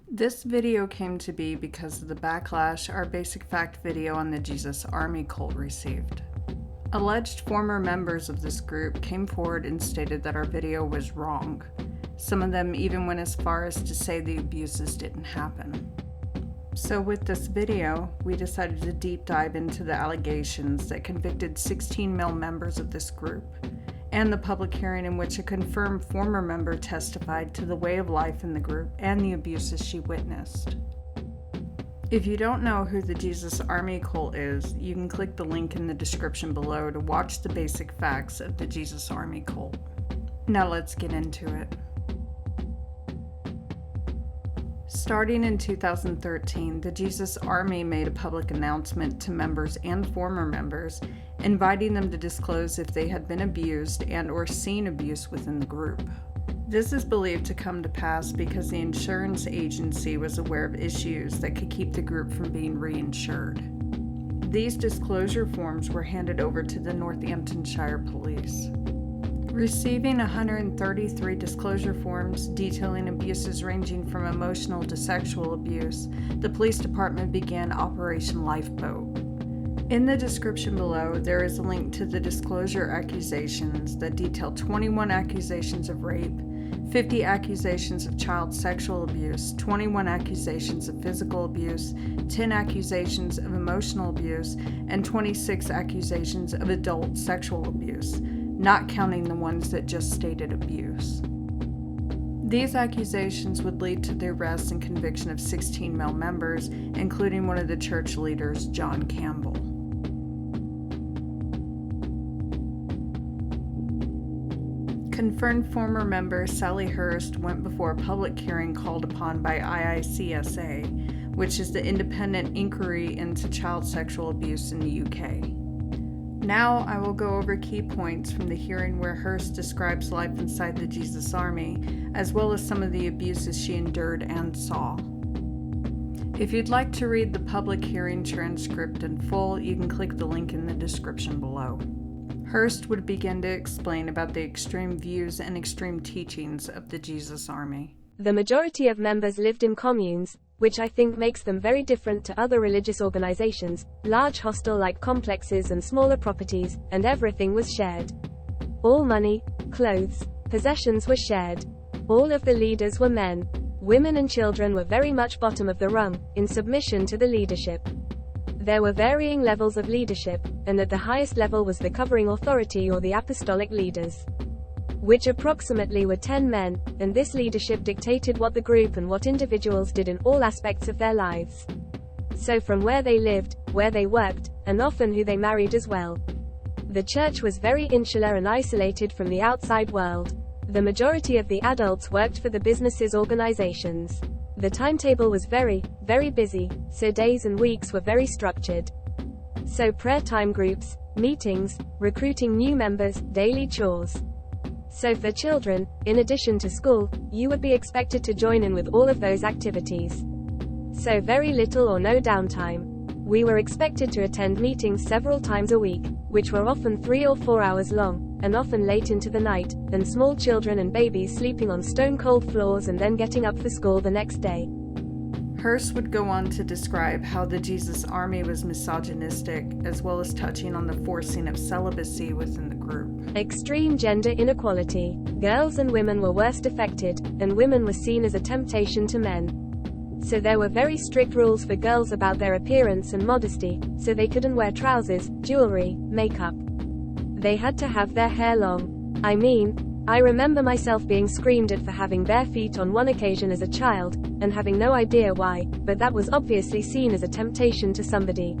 This video came to be because of the backlash our Basic Fact video on the Jesus Army cult received. Alleged former members of this group came forward and stated that our video was wrong. Some of them even went as far as to say the abuses didn't happen. So with this video, we decided to deep dive into the allegations that convicted 16 male members of this group, and the public hearing in which a confirmed former member testified to the way of life in the group and the abuses she witnessed. If you don't know who the Jesus Army cult is, you can click the link in the description below to watch the basic facts of the Jesus Army cult. Now let's get into it. Starting in 2013, the Jesus Army made a public announcement to members and former members, inviting them to disclose if they had been abused and/or seen abuse within the group. This is believed to come to pass because the insurance agency was aware of issues that could keep the group from being reinsured. These disclosure forms were handed over to the Northamptonshire Police. Receiving 133 disclosure forms detailing abuses ranging from emotional to sexual abuse, the police department began Operation Lifeboat. In the description below, there is a link to the disclosure accusations that detail 21 accusations of rape, 50 accusations of child sexual abuse, 21 accusations of physical abuse, 10 accusations of emotional abuse, and 26 accusations of adult sexual abuse, not counting the ones that just stated abuse. These accusations would lead to the arrest and conviction of 16 male members, including one of the church leaders, John Campbell. Confirmed former member Sally Hurst went before a public hearing called upon by IICSA, which is the Independent Inquiry into Child Sexual Abuse in the UK. Now I will go over key points from the hearing where Hurst describes life inside the Jesus Army, as well as some of the abuses she endured and saw. If you'd like to read the public hearing transcript in full, you can click the link in the description below. Hurst would begin to explain about the extreme views and extreme teachings of the Jesus Army. The majority of members lived in communes, which I think makes them very different to other religious organizations, large hostel-like complexes and smaller properties, and everything was shared. All money, clothes, possessions were shared. All of the leaders were men. Women and children were very much bottom of the rung, in submission to the leadership. There were varying levels of leadership, and at the highest level was the covering authority or the apostolic leaders, which approximately were 10 men, and this leadership dictated what the group and what individuals did in all aspects of their lives. So from where they lived, where they worked, and often who they married as well. The church was very insular and isolated from the outside world. The majority of the adults worked for the business's organizations. The timetable was very, very busy, so days and weeks were very structured. So prayer time groups, meetings, recruiting new members, daily chores. So for children, in addition to school, you would be expected to join in with all of those activities. So very little or no downtime. We were expected to attend meetings several times a week, which were often 3 or 4 hours long, and often late into the night, and small children and babies sleeping on stone-cold floors and then getting up for school the next day. Hurst would go on to describe how the Jesus Army was misogynistic, as well as touching on the forcing of celibacy within the group. Extreme gender inequality. Girls and women were worst affected, and women were seen as a temptation to men. So there were very strict rules for girls about their appearance and modesty, so they couldn't wear trousers, jewelry, makeup. They had to have their hair long. I remember myself being screamed at for having bare feet on one occasion as a child, and having no idea why, but that was obviously seen as a temptation to somebody.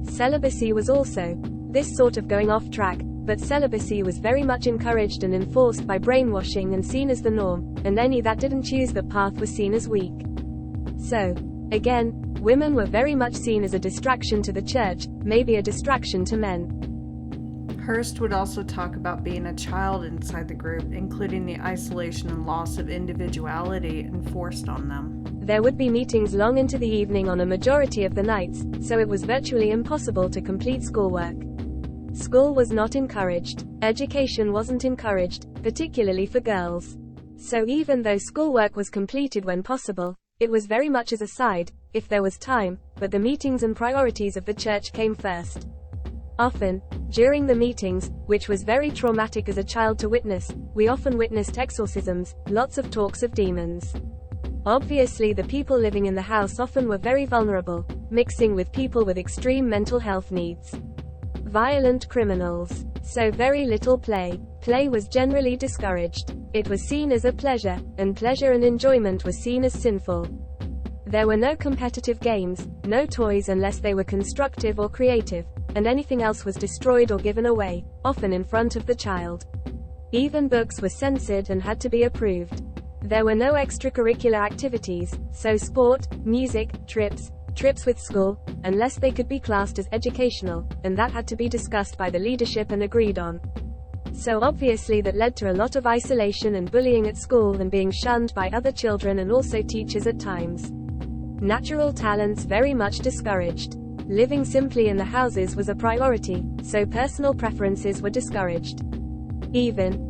Celibacy was also this sort of going off track, but celibacy was very much encouraged and enforced by brainwashing and seen as the norm, and any that didn't choose that path was seen as weak. So, again, women were very much seen as a distraction to the church, maybe a distraction to men. Hurst would also talk about being a child inside the group, including the isolation and loss of individuality enforced on them. There would be meetings long into the evening on a majority of the nights, so it was virtually impossible to complete schoolwork. School was not encouraged. Education wasn't encouraged, particularly for girls. So even though schoolwork was completed when possible, it was very much as a side, if there was time, but the meetings and priorities of the church came first. Often, during the meetings, which was very traumatic as a child to witness, we often witnessed exorcisms, lots of talks of demons. Obviously the people living in the house often were very vulnerable, mixing with people with extreme mental health needs. Violent criminals. So very little play. Play was generally discouraged. It was seen as a pleasure, and pleasure and enjoyment was seen as sinful. There were no competitive games, no toys unless they were constructive or creative, and anything else was destroyed or given away, often in front of the child. Even books were censored and had to be approved. There were no extracurricular activities, so sport, music, trips with school, unless they could be classed as educational, and that had to be discussed by the leadership and agreed on. So obviously that led to a lot of isolation and bullying at school and being shunned by other children and also teachers at times. Natural talents very much discouraged. Living simply in the houses was a priority, so personal preferences were discouraged. Even,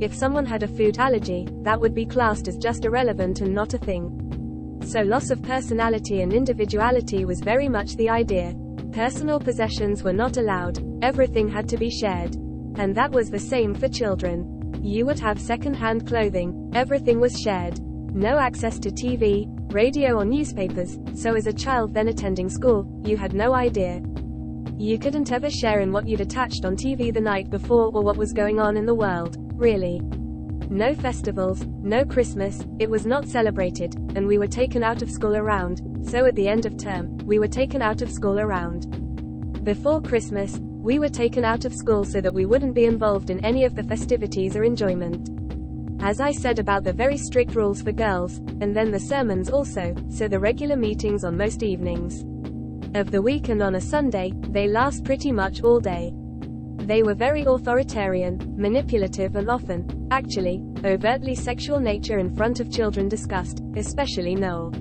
if someone had a food allergy, that would be classed as just irrelevant and not a thing. So loss of personality and individuality was very much the idea. Personal possessions were not allowed, everything had to be shared. And that was the same for children. You would have second-hand clothing, everything was shared. No access to TV, radio or newspapers, so as a child then attending school, you had no idea. You couldn't ever share in what you'd attached on TV the night before or what was going on in the world, really. No festivals, no Christmas, it was not celebrated, and we were taken out of school around, so at the end of term, we were taken out of school around. Before Christmas, we were taken out of school so that we wouldn't be involved in any of the festivities or enjoyment. As I said about the very strict rules for girls, and then the sermons also, so the regular meetings on most evenings of the week and on a Sunday, they last pretty much all day. They were very authoritarian, manipulative and often, actually, overtly sexual nature in front of children discussed, especially Noel.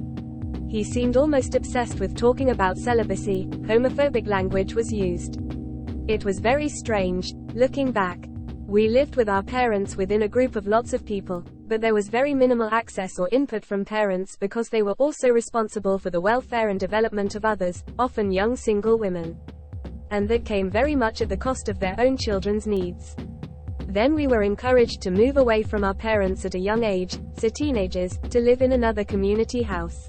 He seemed almost obsessed with talking about celibacy, homophobic language was used. It was very strange, looking back. We lived with our parents within a group of lots of people, but there was very minimal access or input from parents because they were also responsible for the welfare and development of others, often young single women. And that came very much at the cost of their own children's needs. Then we were encouraged to move away from our parents at a young age, so teenagers, to live in another community house.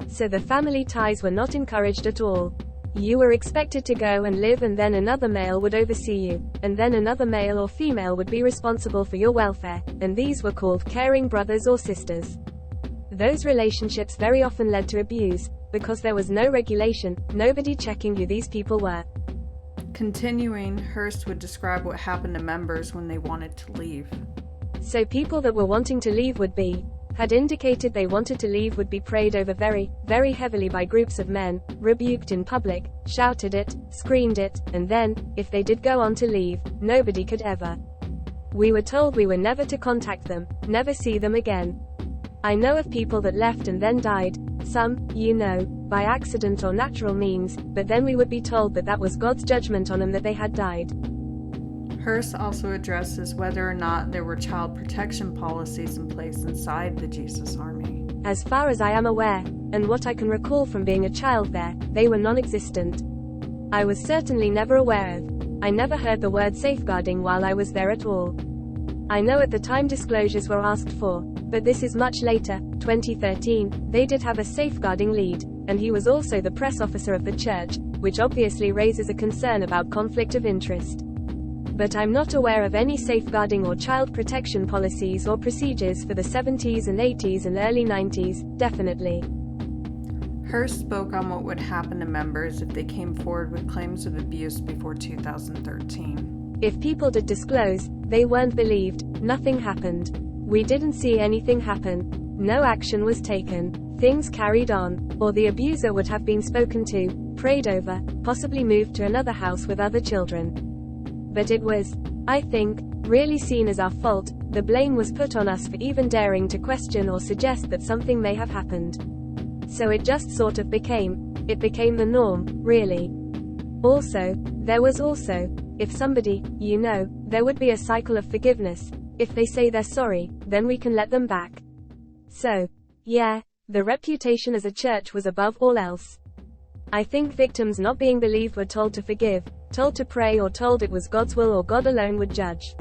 So the family ties were not encouraged at all. You were expected to go and live and then another male would oversee you, and then another male or female would be responsible for your welfare, and these were called caring brothers or sisters. Those relationships very often led to abuse, because there was no regulation, nobody checking who these people were. Continuing, Hurst would describe what happened to members when they wanted to leave. So people that were wanting to leave had indicated they wanted to leave would be prayed over very, very heavily by groups of men, rebuked in public, shouted at, screamed at, and then, if they did go on to leave, nobody could ever. We were told we were never to contact them, never see them again. I know of people that left and then died, some, by accident or natural means, but then we would be told that that was God's judgment on them that they had died. Hurst also addresses whether or not there were child protection policies in place inside the Jesus Army. As far as I am aware, and what I can recall from being a child there, they were non-existent. I was certainly never aware of. I never heard the word safeguarding while I was there at all. I know at the time disclosures were asked for, but this is much later, 2013, they did have a safeguarding lead, and he was also the press officer of the church, which obviously raises a concern about conflict of interest. But I'm not aware of any safeguarding or child protection policies or procedures for the 70s and 80s and early 90s, definitely. Hurst spoke on what would happen to members if they came forward with claims of abuse before 2013. If people did disclose, they weren't believed, nothing happened. We didn't see anything happen. No action was taken. Things carried on, or the abuser would have been spoken to, prayed over, possibly moved to another house with other children. But it was, I think, really seen as our fault. The blame was put on us for even daring to question or suggest that something may have happened. So it just sort of became the norm, really. Also, There was also, if somebody, there would be a cycle of forgiveness. If they say they're sorry, then we can let them back. So, yeah, the reputation as a church was above all else. I think victims not being believed were told to forgive, told to pray, or told it was God's will or God alone would judge.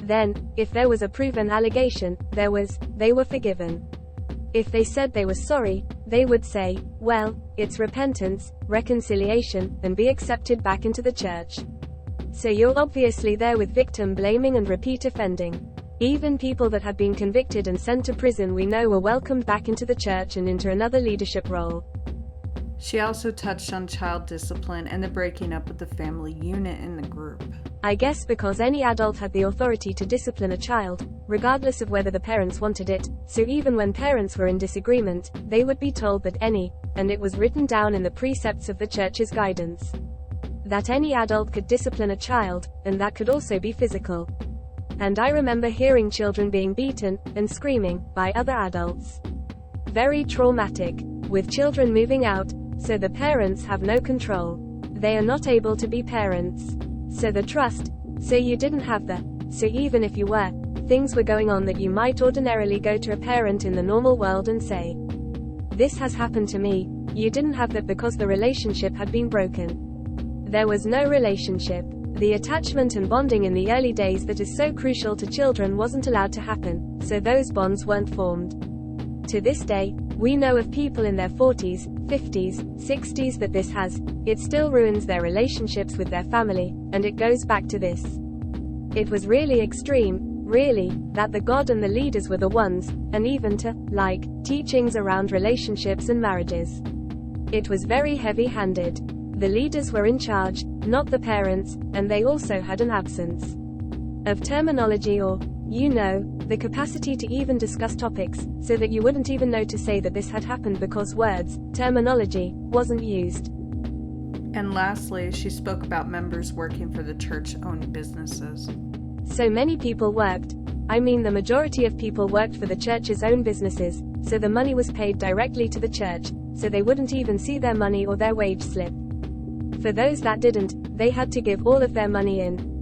Then, if there was a proven allegation, they were forgiven. If they said they were sorry, they would say, well, it's repentance, reconciliation, and be accepted back into the church. So you're obviously there with victim blaming and repeat offending. Even people that had been convicted and sent to prison we know were welcomed back into the church and into another leadership role. She also touched on child discipline and the breaking up of the family unit in the group. I guess because any adult had the authority to discipline a child, regardless of whether the parents wanted it, so even when parents were in disagreement, they would be told that and it was written down in the precepts of the church's guidance, that any adult could discipline a child, and that could also be physical. And I remember hearing children being beaten, and screaming, by other adults. Very traumatic, with children moving out, so the parents have no control. They are not able to be parents. So the trust, so you didn't have so even if you were, things were going on that you might ordinarily go to a parent in the normal world and say, this has happened to me. You didn't have that because the relationship had been broken. There was no relationship. The attachment and bonding in the early days that is so crucial to children wasn't allowed to happen, so those bonds weren't formed. To this day, we know of people in their 40s, 50s, 60s that it still ruins their relationships with their family, and it goes back to this. It was really extreme, really, that the God and the leaders were the ones, and even teachings around relationships and marriages. It was very heavy-handed. The leaders were in charge, not the parents, and they also had an absence of terminology or, the capacity to even discuss topics, so that you wouldn't even know to say that this had happened because terminology, wasn't used. And lastly, she spoke about members working for the church-owned businesses. So many people worked. The majority of people worked for the church's own businesses, so the money was paid directly to the church, so they wouldn't even see their money or their wage slip. For those that didn't, they had to give all of their money in.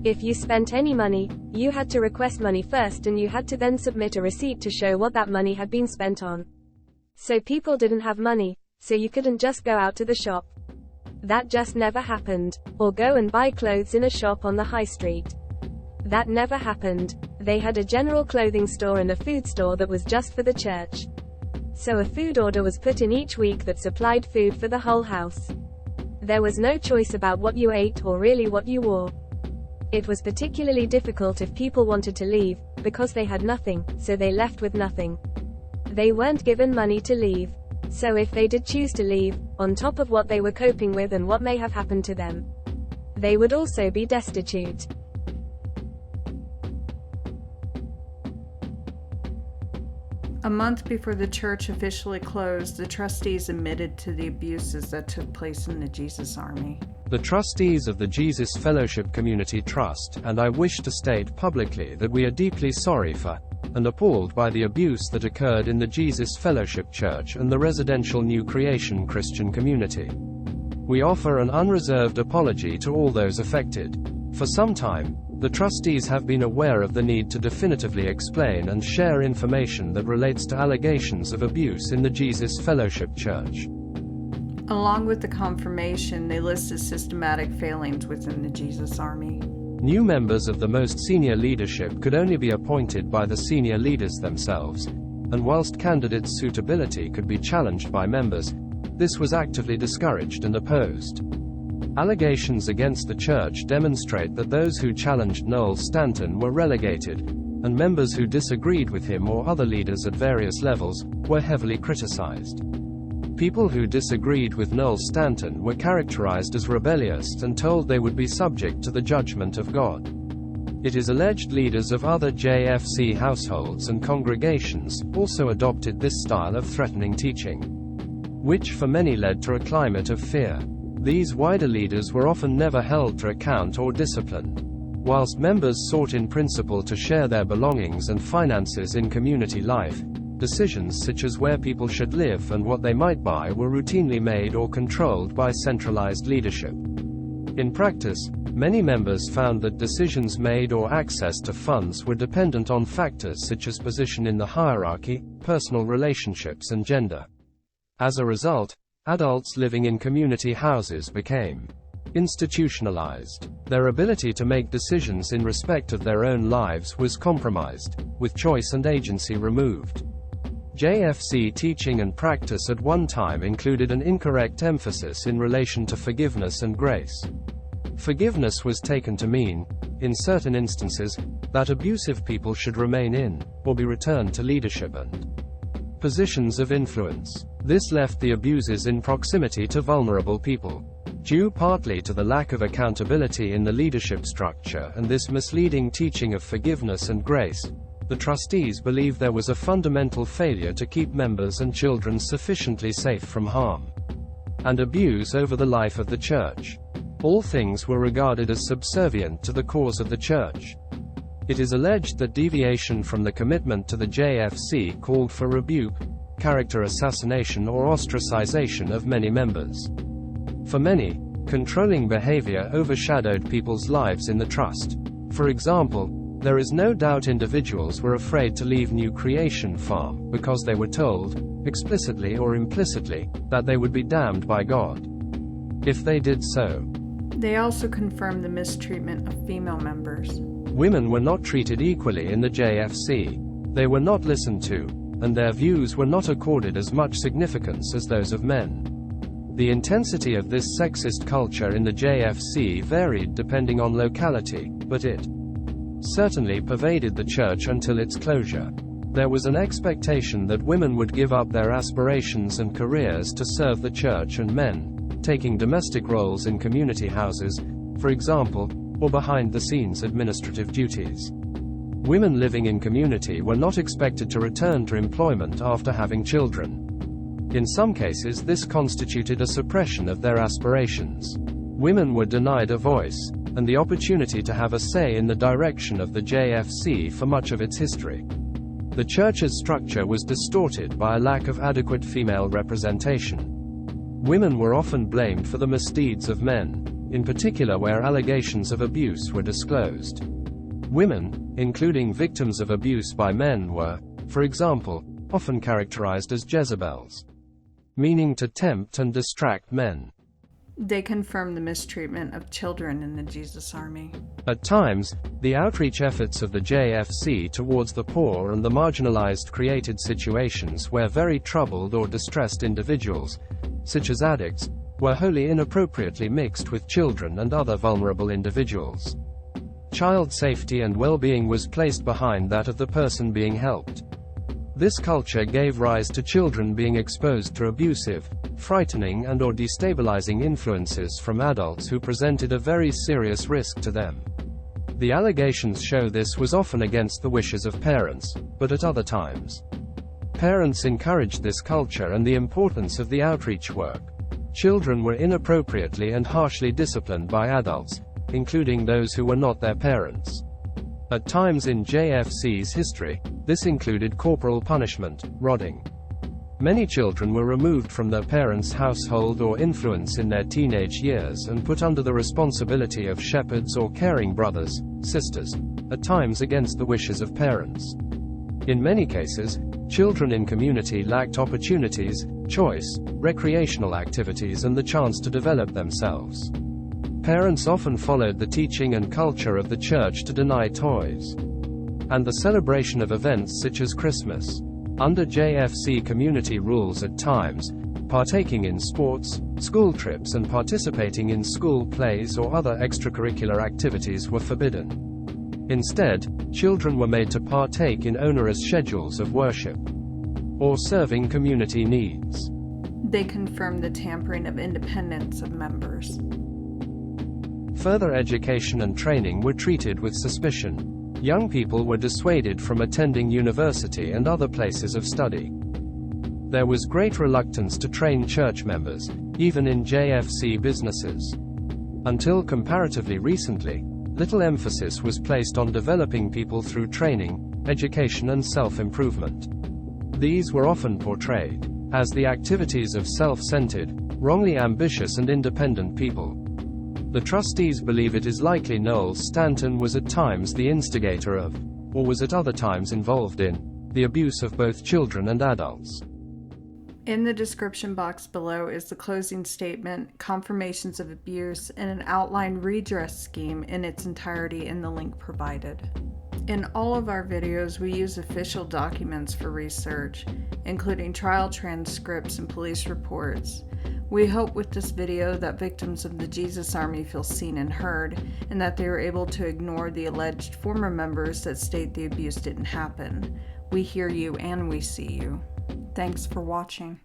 If you spent any money, you had to request money first and you had to then submit a receipt to show what that money had been spent on. So people didn't have money, so you couldn't just go out to the shop. That just never happened. Or go and buy clothes in a shop on the high street. That never happened. They had a general clothing store and a food store that was just for the church. So a food order was put in each week that supplied food for the whole house. There was no choice about what you ate or really what you wore. It was particularly difficult if people wanted to leave, because they had nothing, so they left with nothing. They weren't given money to leave. So if they did choose to leave, on top of what they were coping with and what may have happened to them, they would also be destitute. A month before the church officially closed, the trustees admitted to the abuses that took place in the Jesus Army. The trustees of the Jesus Fellowship Community Trust, and I wish to state publicly that we are deeply sorry for, and appalled by the abuse that occurred in the Jesus Fellowship Church and the residential New Creation Christian community. We offer an unreserved apology to all those affected. For some time, the trustees have been aware of the need to definitively explain and share information that relates to allegations of abuse in the Jesus Fellowship Church. Along with the confirmation, they listed systematic failings within the Jesus Army. New members of the most senior leadership could only be appointed by the senior leaders themselves, and whilst candidates' suitability could be challenged by members, this was actively discouraged and opposed. Allegations against the church demonstrate that those who challenged Noel Stanton were relegated, and members who disagreed with him or other leaders at various levels were heavily criticized. People who disagreed with Noel Stanton were characterized as rebellious and told they would be subject to the judgment of God. It is alleged leaders of other JFC households and congregations also adopted this style of threatening teaching, which for many led to a climate of fear. These wider leaders were often never held to account or disciplined. Whilst members sought in principle to share their belongings and finances in community life, decisions such as where people should live and what they might buy were routinely made or controlled by centralized leadership. In practice, many members found that decisions made or access to funds were dependent on factors such as position in the hierarchy, personal relationships, and gender. As a result, adults living in community houses became institutionalized. Their ability to make decisions in respect of their own lives was compromised, with choice and agency removed. JFC teaching and practice at one time included an incorrect emphasis in relation to forgiveness and grace. Forgiveness was taken to mean, in certain instances, that abusive people should remain in, or be returned to leadership and positions of influence. This left the abuses in proximity to vulnerable people. Due partly to the lack of accountability in the leadership structure and this misleading teaching of forgiveness and grace, the trustees believed there was a fundamental failure to keep members and children sufficiently safe from harm and abuse over the life of the church. All things were regarded as subservient to the cause of the church. It is alleged that deviation from the commitment to the JFC called for rebuke, character assassination, or ostracization of many members. For many, controlling behavior overshadowed people's lives in the trust. For example, there is no doubt individuals were afraid to leave New Creation Farm because they were told, explicitly or implicitly, that they would be damned by God if they did so. They also confirmed the mistreatment of female members. Women were not treated equally in the JFC. They were not listened to, and their views were not accorded as much significance as those of men. The intensity of this sexist culture in the JFC varied depending on locality, but it certainly pervaded the church until its closure. There was an expectation that women would give up their aspirations and careers to serve the church, and men, taking domestic roles in community houses, for example, or behind-the-scenes administrative duties. Women living in community were not expected to return to employment after having children. In some cases, this constituted a suppression of their aspirations. Women were denied a voice and the opportunity to have a say in the direction of the JFC for much of its history. The church's structure was distorted by a lack of adequate female representation. Women were often blamed for the misdeeds of men, in particular where allegations of abuse were disclosed. Women, including victims of abuse by men, were, for example, often characterized as Jezebels, meaning to tempt and distract men. They confirmed the mistreatment of children in the Jesus Army. At times, the outreach efforts of the JFC towards the poor and the marginalized created situations where very troubled or distressed individuals, such as addicts, were wholly inappropriately mixed with children and other vulnerable individuals. Child safety and well-being was placed behind that of the person being helped. This culture gave rise to children being exposed to abusive, frightening and/or destabilizing influences from adults who presented a very serious risk to them. The allegations show this was often against the wishes of parents, but at other times, parents encouraged this culture and the importance of the outreach work. Children were inappropriately and harshly disciplined by adults, including those who were not their parents. At times in JFC's history, this included corporal punishment, rodding. Many children were removed from their parents' household or influence in their teenage years and put under the responsibility of shepherds or caring brothers, sisters, at times against the wishes of parents. In many cases, children in community lacked opportunities, choice, recreational activities, and the chance to develop themselves. Parents often followed the teaching and culture of the church to deny toys and the celebration of events such as Christmas. Under JFC community rules, at times, partaking in sports, school trips, and participating in school plays or other extracurricular activities were forbidden. Instead, children were made to partake in onerous schedules of worship or serving community needs. They confirmed the tampering of independence of members. Further education and training were treated with suspicion. Young people were dissuaded from attending university and other places of study. There was great reluctance to train church members, even in JFC businesses. Until comparatively recently, little emphasis was placed on developing people through training, education, and self-improvement. These were often portrayed as the activities of self-centered, wrongly ambitious and independent people. The trustees believe it is likely Noel Stanton was at times the instigator of, or was at other times involved in, the abuse of both children and adults. In the description box below is the closing statement, confirmations of abuse, and an outlined redress scheme in its entirety in the link provided. In all of our videos, we use official documents for research, including trial transcripts and police reports. We hope with this video that victims of the Jesus Army feel seen and heard, and that they are able to ignore the alleged former members that state the abuse didn't happen. We hear you and we see you. Thanks for watching.